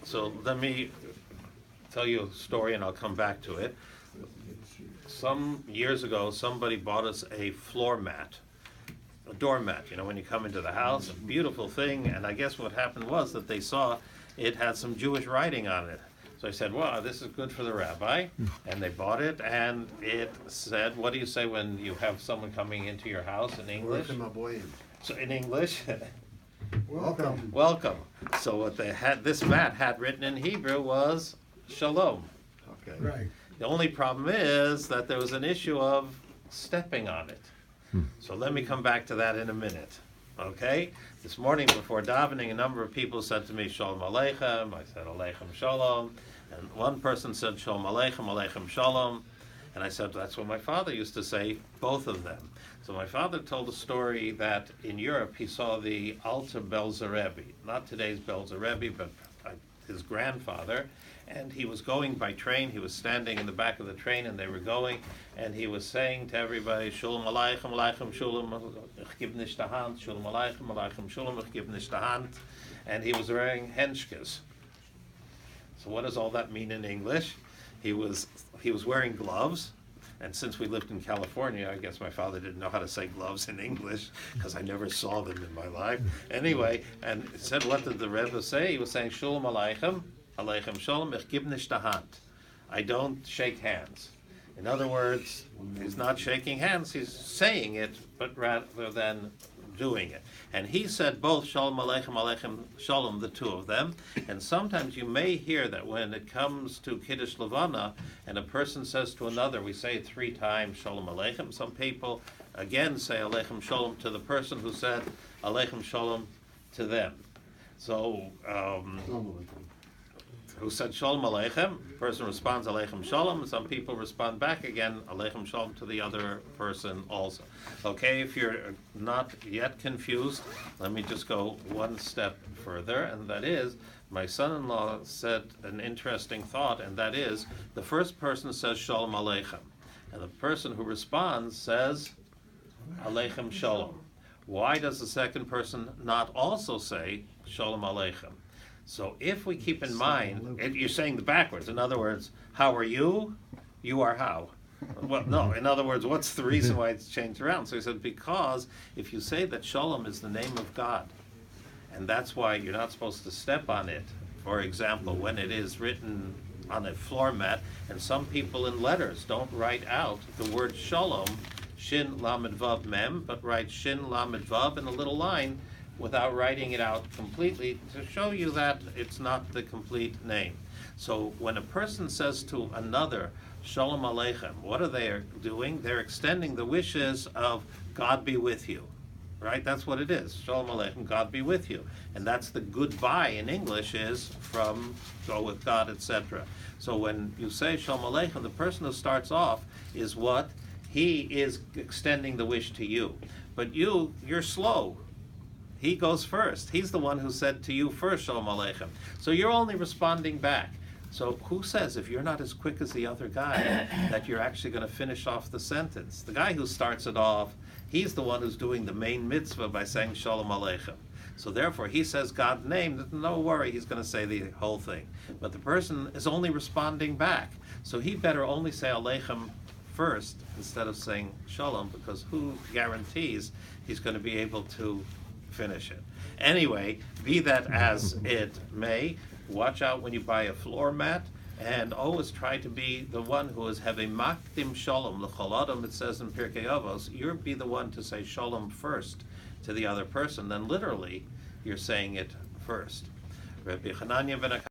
So let me tell you a story and I'll come back to it. Some years ago, somebody bought us a floor mat, a doormat, when you come into the house, a beautiful thing, and I guess what happened was that they saw it had some Jewish writing on it. So I said, wow, this is good for the rabbi, and they bought it, and it said, what do you say when you have someone coming into your house in English? So in English, Welcome. welcome. So what they had, this mat had written in Hebrew was Shalom. Okay. Right. The only problem is that there was an issue of stepping on it. So let me come back to that in a minute. Okay? This morning before davening, a number of people said to me, Shalom Aleichem. I said, Aleichem Shalom. And one person said, Shalom Aleichem, Aleichem Shalom. And I said, that's what my father used to say, both of them. So my father told a story that in Europe he saw the Alter Belzer Rebbe, not today's Belzer Rebbe, but his grandfather, and he was going by train. He was standing in the back of the train, and they were going, and he was saying to everybody, Shalom Aleichem, Aleichem Shalom, ich geb nicht die Hand, Shalom Aleichem, Aleichem Shalom, ich geb nicht die Hand, and he was wearing henschkes. So what does all that mean in English? He was wearing gloves, and since we lived in California, I guess my father didn't know how to say gloves in English, because I never saw them in my life. Anyway, and it said, what did the Rebbe say? He was saying, Shalom Aleichem, Aleichem Shalom, ich geb nicht die Hand. I don't shake hands. In other words, he's not shaking hands, he's saying it, but rather than doing it. And he said both Shalom Aleichem, Aleichem Shalom, the two of them. And sometimes you may hear that when it comes to Kiddush Levana, and a person says to another, we say it 3 times, Shalom Aleichem. Some people again say Aleichem Shalom to the person who said Aleichem Shalom to them. So, who said Shalom Aleichem, person responds Aleichem Shalom, some people respond back again Aleichem Shalom to the other person also. Okay, if you're not yet confused, let me just go one step further, and that is, my son-in-law said an interesting thought, and that is, the first person says Shalom Aleichem, and the person who responds says Aleichem Shalom. Why does the second person not also say Shalom Aleichem? So if we keep in mind, you're saying the backwards. In other words, how are you? You are how? Well, no, in other words, what's the reason why it's changed around? So he said, because if you say that Shalom is the name of God, and that's why you're not supposed to step on it, for example, when it is written on a floor mat, and some people in letters don't write out the word Shalom, Shin Lamed Vav Mem, but write Shin Lamed Vav in a little line, without writing it out completely, to show you that it's not the complete name. So when a person says to another, Shalom Aleichem, what are they doing? They're extending the wishes of God be with you, right? That's what it is. Shalom Aleichem, God be with you. And that's the goodbye in English is from go with God, etc. So when you say Shalom Aleichem, the person who starts off is what? He is extending the wish to you. But you're slow. He goes first. He's the one who said to you first, Shalom Aleichem. So you're only responding back. So who says, if you're not as quick as the other guy, that you're actually going to finish off the sentence? The guy who starts it off, he's the one who's doing the main mitzvah by saying Shalom Aleichem. So therefore, he says God's name, no worry, he's going to say the whole thing. But the person is only responding back. So he better only say Aleichem first instead of saying Shalom, because who guarantees he's going to be able to finish it? Anyway, be that as it may, watch out when you buy a floor mat, and always try to be the one who is having makdim shalom l'chol adam. It says in Pirkei Avos, you'll be the one to say shalom first to the other person. Then literally, you're saying it first. Rabbi Hananya ben